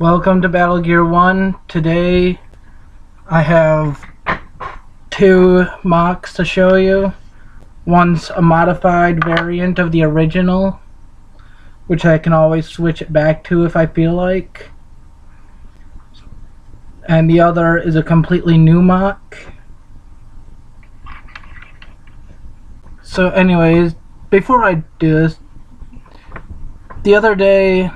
Welcome to Battle Gear 1. Today I have two mocs to show you. One's a modified variant of the original, which I can always switch it back to if I feel like. And the other is a completely new mock. So anyways, before I do this, the other day,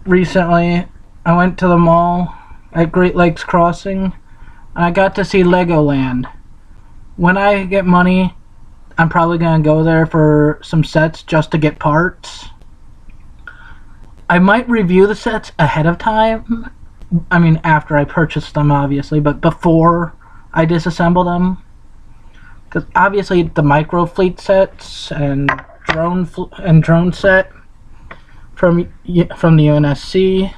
recently, I went to the mall at Great Lakes Crossing and I got to see Legoland. When I get money, I'm probably going to go there for some sets just to get parts. I might review the sets ahead of time. I mean, after I purchase them, obviously, but before I disassemble them. Because obviously the micro fleet sets and drone set from the UNSC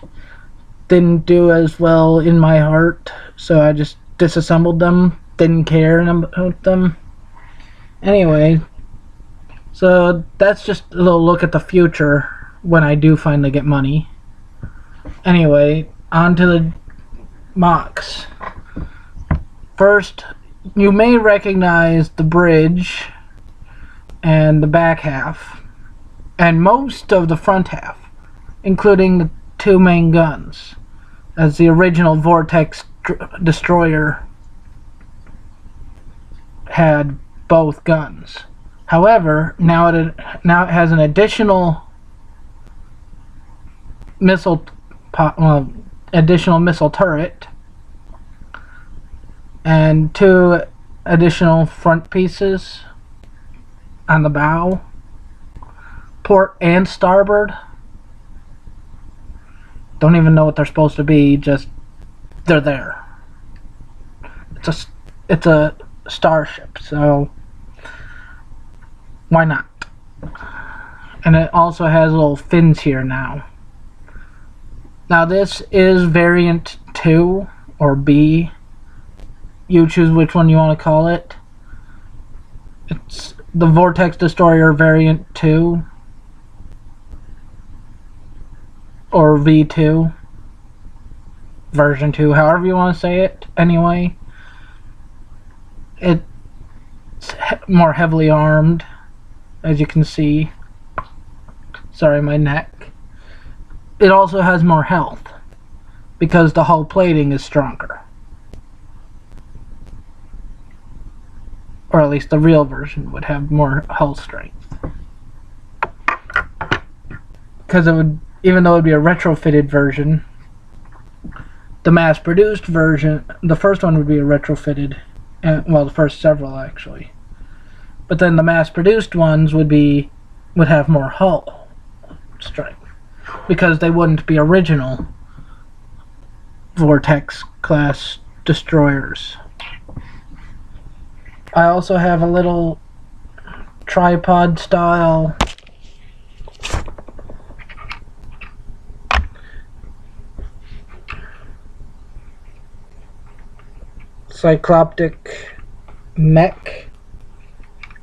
didn't do as well in my heart, so I just disassembled them. Didn't care about them. Anyway, so that's just a little look at the future when I do finally get money. Anyway, on to the mocs. First, you may recognize the bridge and the back half, and most of the front half, including the two main guns, as the original Vortex destroyer had both guns. However, now it has an additional missile turret and two additional front pieces on the bow, port and starboard. Don't even know what they're supposed to be, just they're there. It's a starship, so why not? And it also has little fins here now. Now this is variant 2 or B. You choose which one you want to call it. It's the Vortex Destroyer variant 2 or V2 version 2, however you want to say it. Anyway, it's more heavily armed, as you can see. Sorry, my neck. It also has more health because the hull plating is stronger. Or at least the real version would have more hull strength. Because it would, even though it would be a retrofitted version, the mass-produced version, the first one would be a retrofitted, well, the first several actually. But then the mass-produced ones would have more hull strength, because they wouldn't be original Vortex class destroyers. I also have a little tripod style cycloptic mech,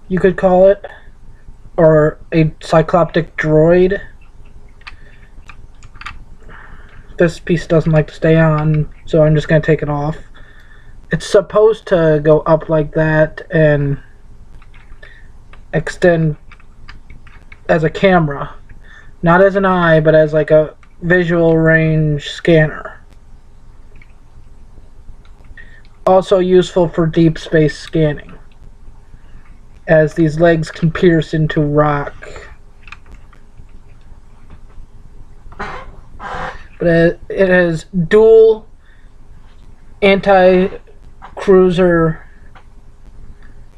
you could call it, or a cycloptic droid. This piece doesn't like to stay on, so I'm just going to take it off. It's supposed to go up like that and extend as a camera. Not as an eye, but as like a visual range scanner. Also useful for deep space scanning, as these legs can pierce into rock. But it has dual anti-cruiser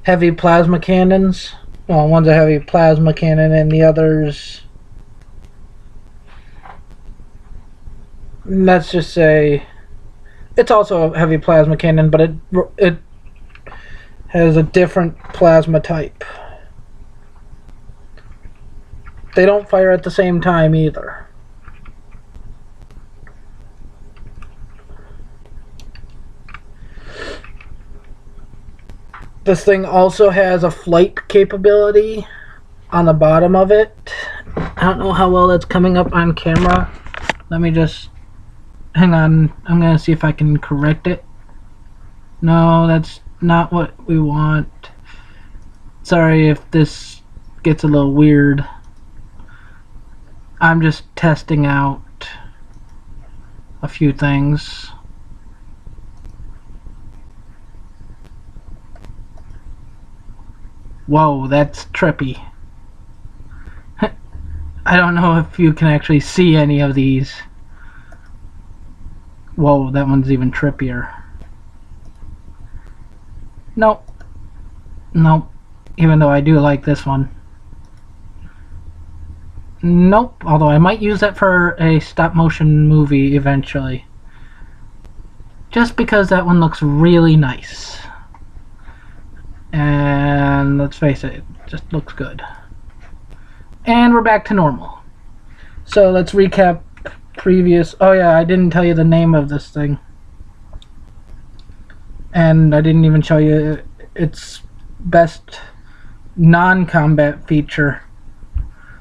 heavy plasma cannons. Well, one's a heavy plasma cannon and the other's, let's just say, it's also a heavy plasma cannon, but it has a different plasma type. They don't fire at the same time either. This thing also has a flight capability on the bottom of it. I don't know how well that's coming up on camera. Let me just hang on, I'm gonna see if I can correct it. No, that's not what we want. Sorry if this gets a little weird. I'm just testing out a few things. Whoa, that's trippy. I don't know if you can actually see any of these. Whoa, that one's even trippier. Nope. Nope. Even though I do like this one. Nope. Although I might use that for a stop motion movie eventually. Just because that one looks really nice. And let's face it, it just looks good. And we're back to normal. So let's recap previous... Oh yeah, I didn't tell you the name of this thing. And I didn't even show you its best non-combat feature.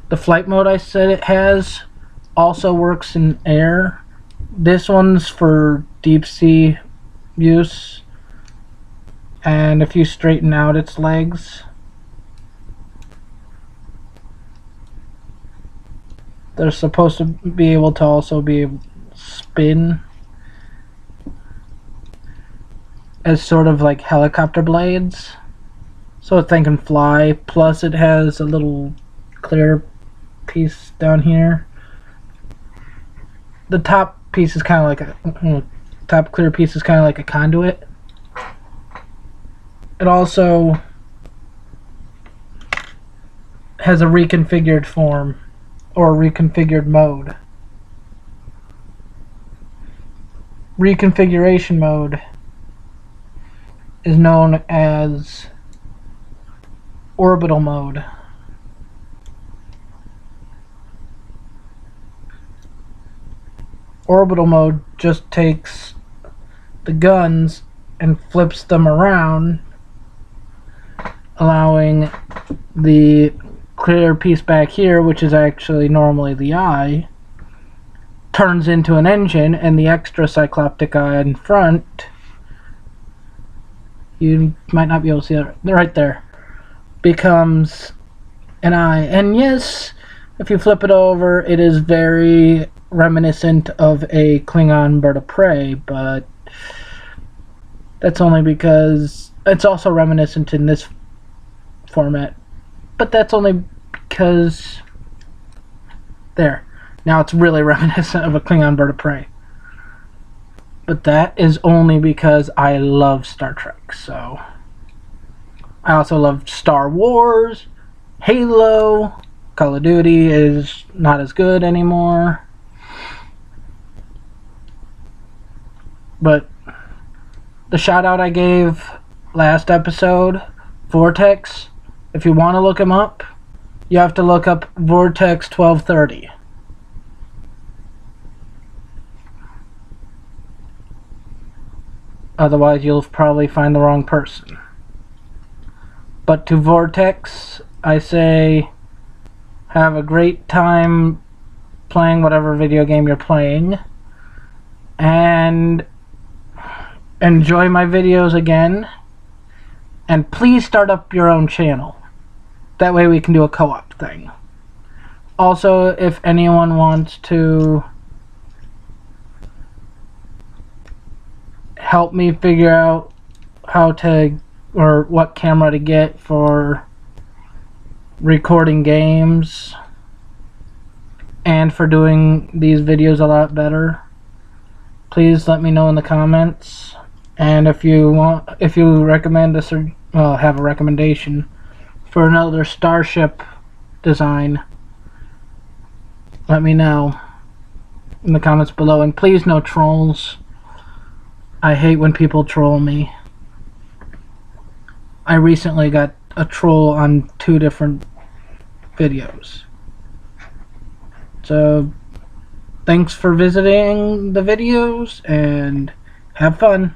The flight mode I said it has also works in air. This one's for deep sea use. And if you straighten out its legs, they're supposed to be able to also be spin as sort of like helicopter blades, so they can fly. Plus it has a little clear piece down here. The top piece is kind of like a top clear piece is kind of like a conduit. It also has a reconfigured form or reconfigured mode. Reconfiguration mode is known as orbital mode. Orbital mode just takes the guns and flips them around, allowing the clear piece back here, which is actually normally the eye, turns into an engine, and the extra cycloptic eye in front, you might not be able to see it right there, becomes an eye. And yes, if you flip it over, it is very reminiscent of a Klingon bird of prey, but that's only because it's also reminiscent in this format, but that's only because there, now it's really reminiscent of a Klingon bird of prey. But that is only because I love Star Trek. So I also love Star Wars, Halo. Call of Duty is not as good anymore, but the shout out I gave last episode, Vortex, if you want to look him up, you have to look up Vortex 1230. Otherwise you'll probably find the wrong person. But to Vortex, I say have a great time playing whatever video game you're playing, and enjoy my videos again, and please start up your own channel. That way we can do a co-op thing. Also, if anyone wants to help me figure out how to, or what camera to get for recording games and for doing these videos a lot better, please let me know in the comments. And if you recommend this, or have a recommendation for another starship design, let me know in the comments below. And please, no trolls. I hate when people troll me. I recently got a troll on 2 different videos. So thanks for visiting the videos, and have fun.